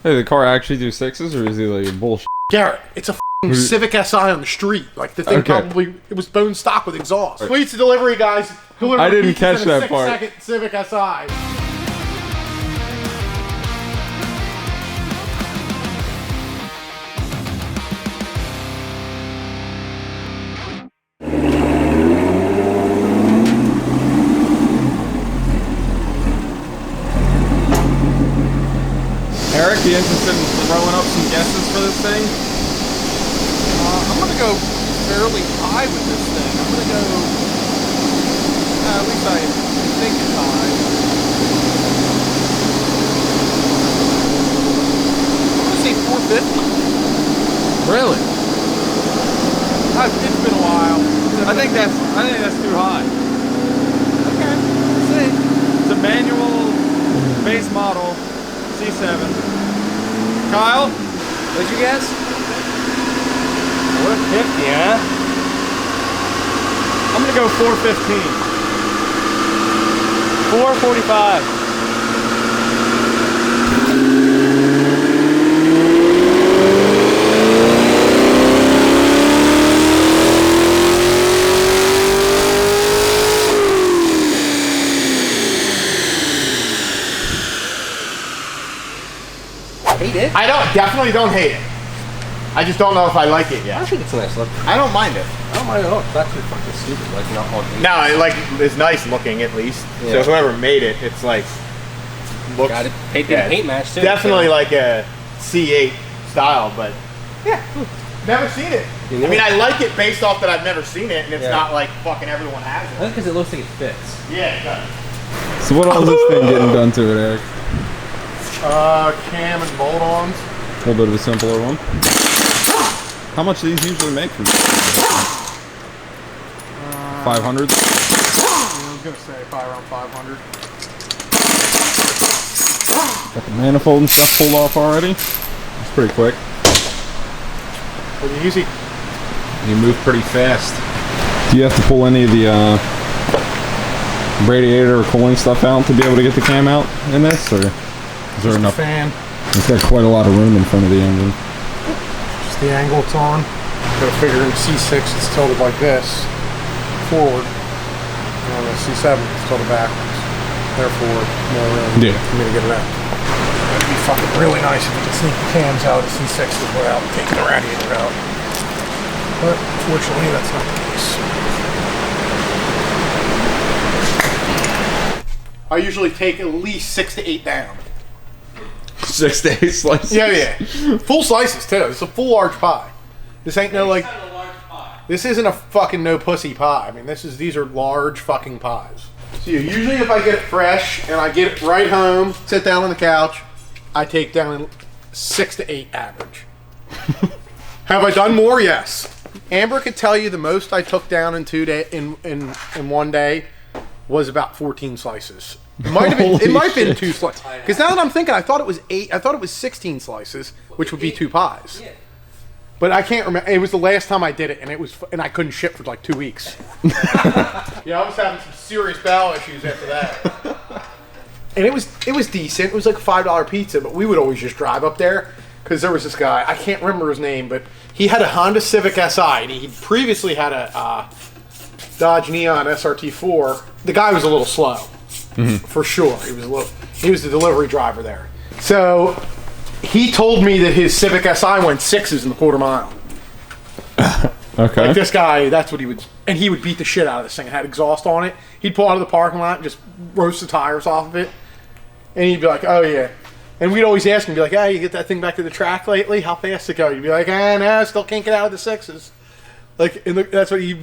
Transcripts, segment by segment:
Hey, the car actually do sixes, or is he like bullshit? Garrett, it's a Civic SI on the street. Like the thing probably it was bone stock with exhaust. Please to delivery, guys. I didn't catch that part. 6-second Civic SI. Eric, you interested in throwing up some guesses for this thing? I'm gonna go fairly high with this thing. I'm gonna go. At least I think it's high. I'm gonna say 450. Really? It's been a while. I think that's too high. Okay. Let's see. It's a manual base model C7. Kyle, what'd you guess? 450, huh? I'm gonna go 415. 445. Hate it? I definitely don't hate it. I just don't know if I like it yet. I think it's a nice look. I don't mind it. I don't mind it at all. It's actually fucking stupid. Like, not all. No, it's nice looking at least. Yeah. So whoever made it, it's like looks. Got it. Paint match too. Definitely like a C8 style, but yeah, never seen it. I mean, I like it based off that I've never seen it, and it's not like fucking everyone has it. I think because it looks like it fits. Yeah, it does. So what all is this thing getting done to it, Eric? Cam and bolt-ons. A little bit of a simpler one. How much do these usually make for 500? I was gonna say probably around 500. Got the manifold and stuff pulled off already. It's pretty quick. Pretty easy. You move pretty fast. Do you have to pull any of the radiator or cooling stuff out to be able to get the cam out in this, or is there enough? Fan. It's got quite a lot of room in front of the engine. Just the angle it's on. Gotta figure in C6 it's tilted like this, forward. And the C7 it's tilted backwards. Therefore, more room for me to get it out. It'd be fucking really nice if we could sneak the cams out of the C6s without taking the radiator out. But fortunately, that's not the case. I usually take at least 6 to 8 down. 6 to 8 slices? Yeah. Full slices, too. It's a full large pie. This ain't no, like... This isn't a fucking no pussy pie. I mean, these are large fucking pies. So usually if I get it fresh and I get it right home, sit down on the couch, I take down 6 to 8 average. Have I done more? Yes. Amber could tell you the most I took down in 2 days in 1 day was about 14 slices. It might have been 2 slices. Because now that I'm thinking, I thought it was 8. I thought it was 16 slices, which would be 2 pies. But I can't remember. It was the last time I did it, and I couldn't ship for like 2 weeks. Yeah, I was having some serious bowel issues after that. And it was decent. It was like a $5 pizza, but we would always just drive up there because there was this guy. I can't remember his name, but he had a Honda Civic Si, and he previously had a Dodge Neon SRT4. The guy was a little slow, for sure. He was the delivery driver there. So he told me that his Civic Si went 6s in the quarter mile. Okay. Like this guy, that's what he would, and he would beat the shit out of this thing. It had exhaust on it. He'd pull out of the parking lot and just roast the tires off of it. And he'd be like, oh yeah. And we'd always ask him, be like, you get that thing back to the track lately? How fast it go? You'd be like, no, still can't get out of the 6s. Like, and that's what he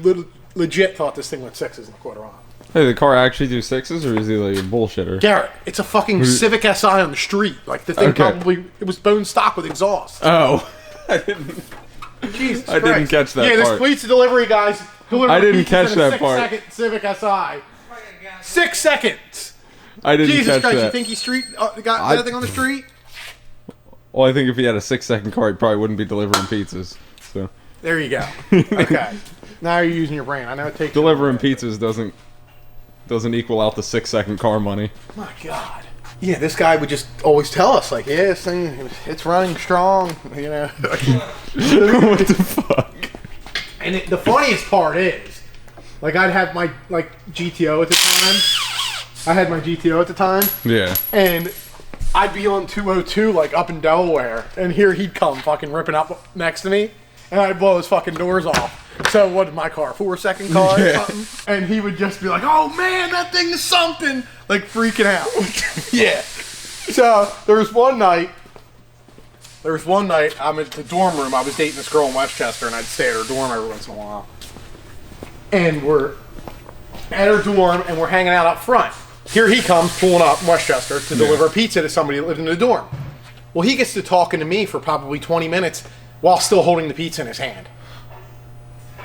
legit thought this thing went 6s in the quarter mile. Hey, the car actually do 6s, or is he like a bullshitter? Garrett, it's a fucking Civic Si on the street. Like, the thing probably, it was bone stock with exhaust. Oh. I didn't catch that part. Yeah, this fleet's delivery, guys. I didn't catch that part. 6-second Civic Si. 6 seconds. I didn't Jesus catch Christ, that. you think he got that thing on the street? Well, I think if he had a 6-second car, he probably wouldn't be delivering pizzas. So there you go. Okay. Now you're using your brain. I know it takes delivering pizzas doesn't equal out the 6-second car money. My God. yeah, this guy would just always tell us, like, yeah, this thing, it's running strong, you know. What the fuck? And the funniest part is, like, I'd have my, like, GTO at the time. I had my GTO at the time. Yeah. And I'd be on 202, like, up in Delaware. And here he'd come fucking ripping up next to me. And I'd blow his fucking doors off. So what is my car? 4-second car or something? And he would just be like, oh, man, that thing is something. Like, freaking out. Yeah. So there was one night, I'm at the dorm room. I was dating this girl in Westchester, and I'd stay at her dorm every once in a while. And we're at her dorm, and we're hanging out up front. Here he comes, pulling up in Westchester to deliver a pizza to somebody that lived in the dorm. Well, he gets to talking to me for probably 20 minutes while still holding the pizza in his hand.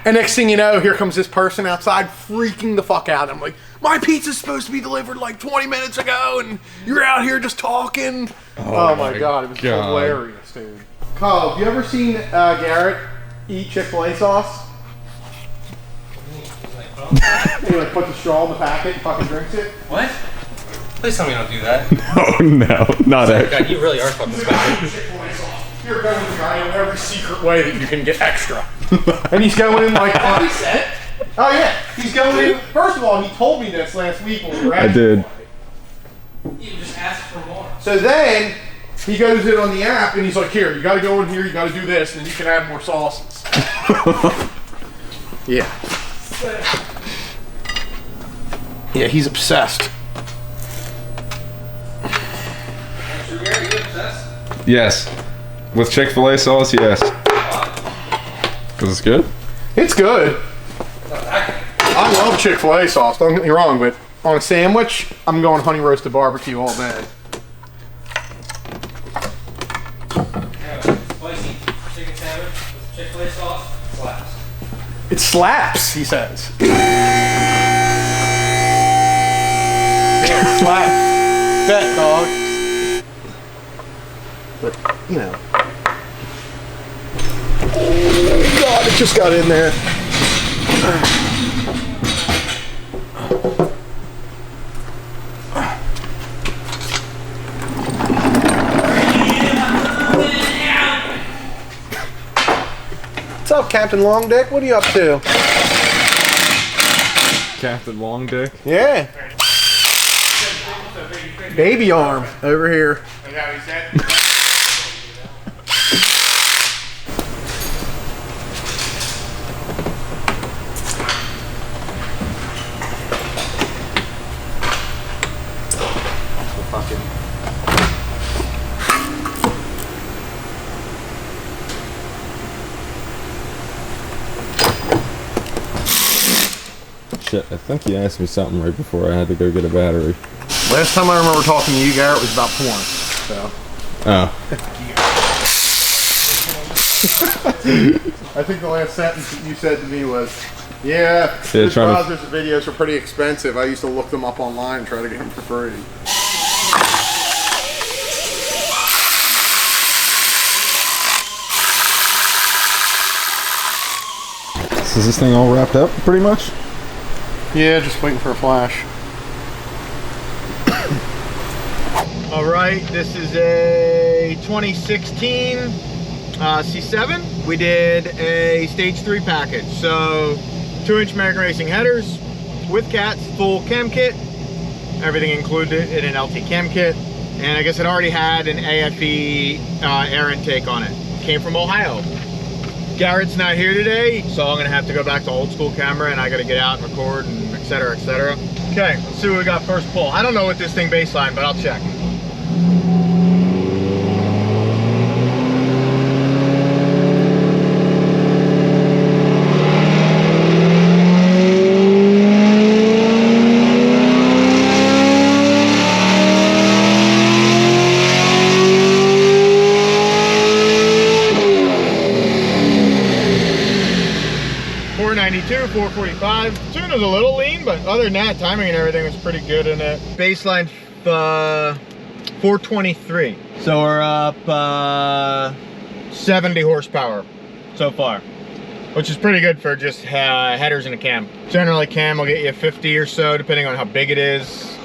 And next thing you know, here comes this person outside freaking the fuck out. I'm like, my pizza's supposed to be delivered like 20 minutes ago, and you're out here just talking. Oh my God, it was hilarious, dude. Kyle, have you ever seen Garrett eat Chick-fil-A sauce? He like put the straw in the packet and fucking drinks it? What? Please tell me you don't do that. No, not that. God, you really are fucking special. Chick-fil-A sauce. You're going with the guy in every secret way that you can get extra. And he's going in like, oh yeah, he's going in. First of all, he told me this last week when we were at I did. You just asked for more. So then he goes in on the app and he's like, here, you gotta go in here, you gotta do this, and then you can add more sauces. Yeah. Yeah, he's obsessed. Are you obsessed? Yes. With Chick-fil-A sauce, yes. Because it's good? It's good. I love Chick-fil-A sauce, don't get me wrong, but on a sandwich, I'm going honey roasted barbecue all day. Spicy chicken sandwich with Chick-fil-A sauce slaps. It slaps, he says. Slap. Bet, dog. But, you know. Oh, God, it just got in there. What's up, Captain Long Dick? What are you up to? Captain Long Dick? Yeah. Baby arm over here. Shit, I think you asked me something right before I had to go get a battery. Last time I remember talking to you, Garrett, was about porn. So. Oh. I think the last sentence that you said to me was, yeah, his browsers and videos are pretty expensive. I used to look them up online and try to get them for free. So is this thing all wrapped up, pretty much? Yeah, just waiting for a flash. All right, this is a 2016 C7. We did a stage 3 package. So 2-inch American Racing headers with cats, full cam kit, everything included in an LT cam kit. And I guess it already had an AFE air intake on it. Came from Ohio. Garrett's not here today, so I'm gonna have to go back to old school camera and I gotta get out and record and et cetera, et cetera. Okay, let's see what we got first pull. I don't know what this thing baseline, but I'll check. Tune was a little lean, but other than that, timing and everything was pretty good in it. Baseline 423. So we're up 70 horsepower so far, which is pretty good for just headers and a cam. Generally, cam will get you 50 or so, depending on how big it is.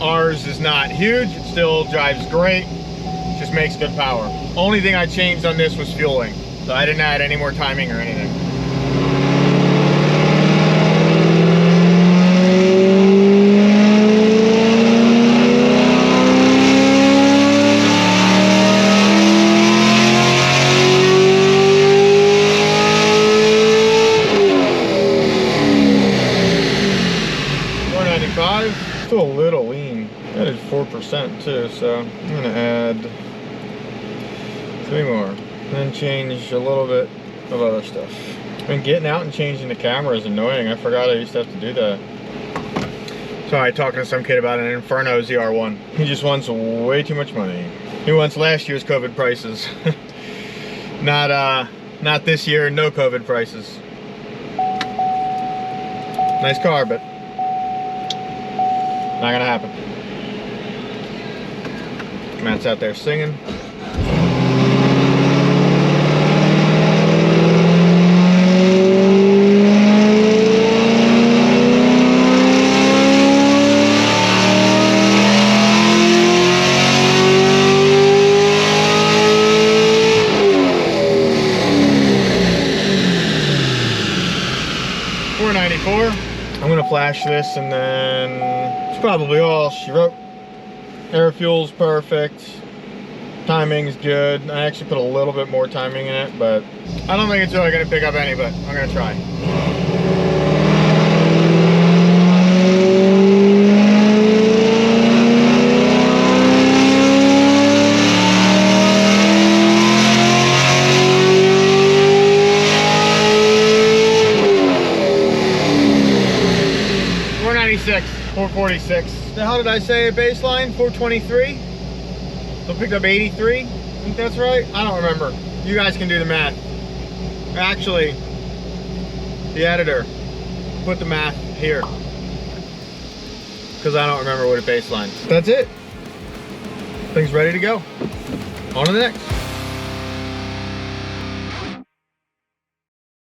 Ours is not huge, it still drives great, just makes good power. Only thing I changed on this was fueling, so I didn't add any more timing or anything. Still a little lean. Added 4% too, so I'm gonna add 3 more. Then change a little bit of other stuff. And getting out and changing the camera is annoying. I forgot I used to have to do that. Sorry, talking to some kid about an Inferno ZR1. He just wants way too much money. He wants last year's COVID prices. Not this year, no COVID prices. Nice car, but not gonna happen. Matt's out there singing. $494. I'm gonna flash this and then probably all she wrote. Air fuel's perfect, timing's good. I actually put a little bit more timing in it, but I don't think it's really gonna pick up any, but I'm gonna try. $496. 446. The hell did I say at baseline? 423? So picked up 83. I think that's right. I don't remember. You guys can do the math. Actually, the editor, put the math here. Because I don't remember what a baseline. That's it. Thing's ready to go. On to the next.